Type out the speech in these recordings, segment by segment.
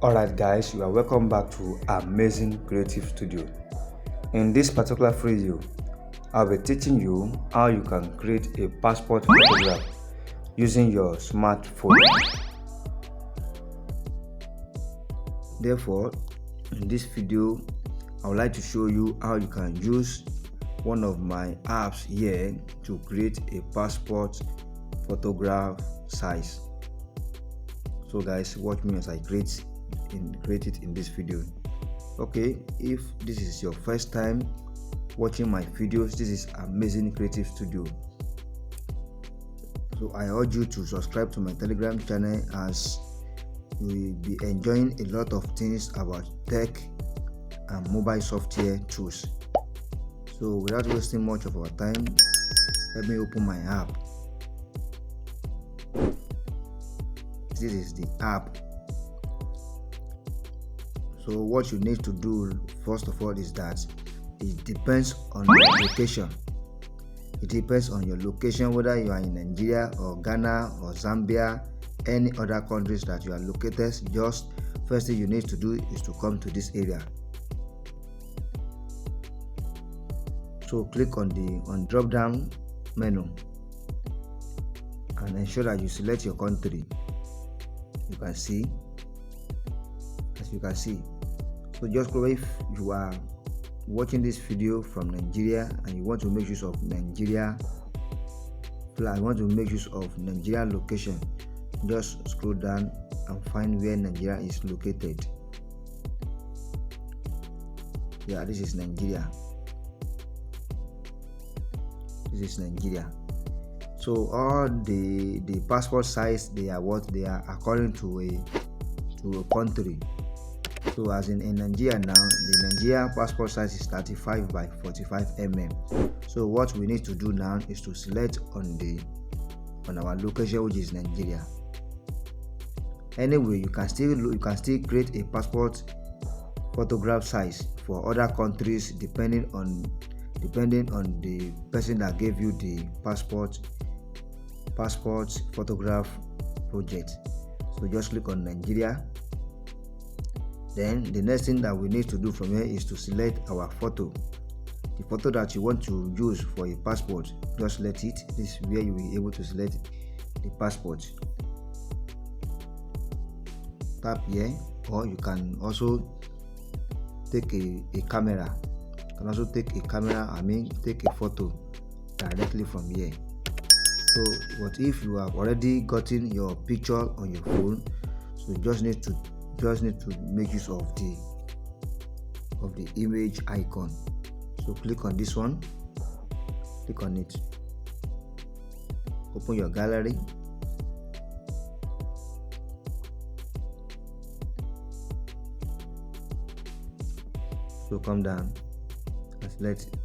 Alright guys, you are welcome back to Amazing Creative Studio. In this particular video, I'll be teaching you how you can create a passport photograph using your smartphone. Therefore, in this video, I would like to show you how you can use one of my apps here to create a passport photograph size. So guys, watch me as I create it in this video. Okay, if this is your first time watching my videos, this is Amazing Creative Studio. So I urge you to subscribe to my Telegram channel, as you will be enjoying a lot of things about tech and mobile software tools. So without wasting much of our time, let me open my app. This is the app. So what you need to do first of all is that it depends on your location. It depends on your location, whether you are in Nigeria or Ghana or Zambia, any other countries that you are located. Just first thing you need to do is to come to this area. So click on the drop down menu and ensure that you select your country. You can see, as you can see. So just go, if you are watching this video from Nigeria and you want to make use of Nigeria flag, want to make use of Nigeria location, just scroll down and find where Nigeria is located. Yeah, this is Nigeria. This is Nigeria. So all the passport size, they are what they are according to a country. So as in Nigeria now, the Nigeria passport size is 35 by 45 mm. So what we need to do now is to select on our location, which is Nigeria. Anyway, you can still create a passport photograph size for other countries depending on the person that gave you the passport photograph project. So just click on Nigeria. Then the next thing that we need to do from here is to select our photo. The photo that you want to use for a passport, just select it. This is where you will be able to select the passport. Tap here, or you can also take a camera. You can also take a camera, take a photo directly from here. So what if you have already gotten your picture on your phone? So you just need to make use of the image icon. So click on this one, click on it, open your gallery, so come down and select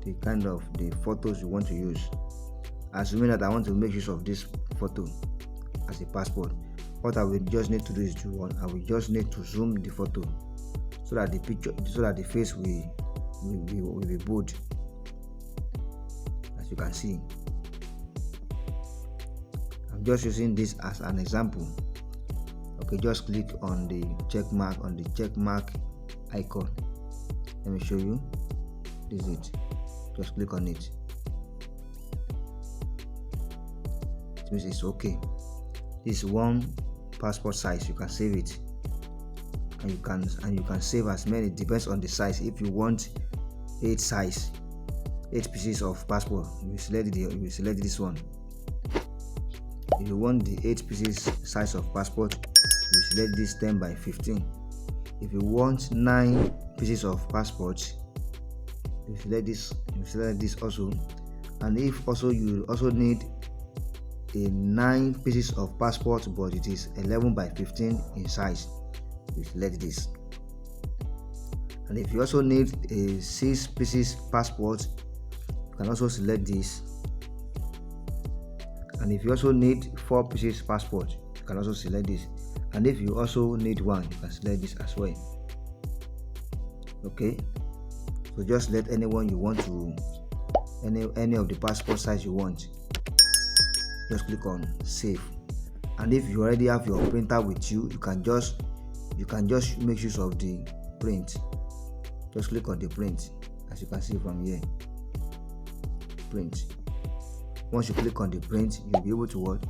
the kind of the photos you want to use. Assuming that I want to make use of this photo as a passport, what I will just need to do is I will just need to zoom the photo so that the face will be bold, as you can see. I'm just using this as an example. Okay, just click on the check mark icon. Let me show you. This is it. Just click on it. It means it's okay. This is one passport size. You can save it, and you can save as many. It depends on the size. If you want 8 pieces of passport, you will select this one. If you want the 8 pieces size of passport, you select this 10 by 15. If you want 9 pieces of passport, you select this also. And if also you also need a 9 pieces of passport, but it is 11 by 15 in size, you select this. And if you also need a 6 pieces passport, you can also select this. And if you also need 4 pieces passport, you can also select this. And if you also need 1, you can select this as well. Okay, so just select anyone you want to, any of the passport size you want. Just click on save, and if you already have your printer with you, you can just you can just make use of the print. Just click on the print, as you can see from here. Print. Once you click on the print, you'll be able to what?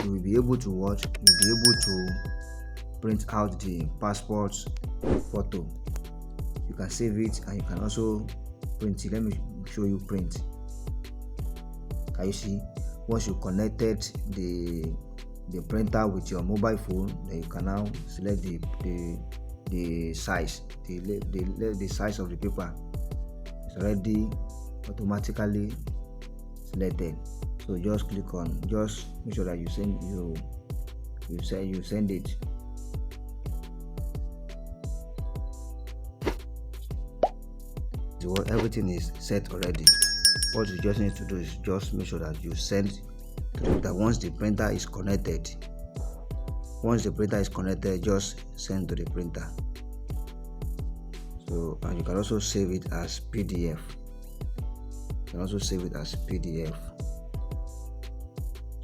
You'll be able to print out the passport photo. You can save it and you can also print it. Let me show you print. Can you see? Once you connected the printer with your mobile phone, then you can now select the size, the size of the paper. It's already automatically selected. So just click on, just make sure that you send it. So everything is set already. What you just need to do is just make sure that you send that once the printer is connected. Once the printer is connected, just send to the printer. So, and you can also save it as PDF.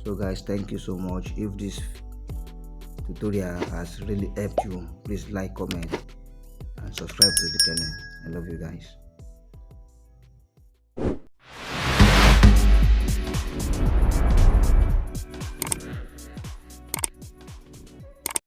So guys, thank you so much. If this tutorial has really helped you, please like, comment and subscribe to the channel. I love you guys.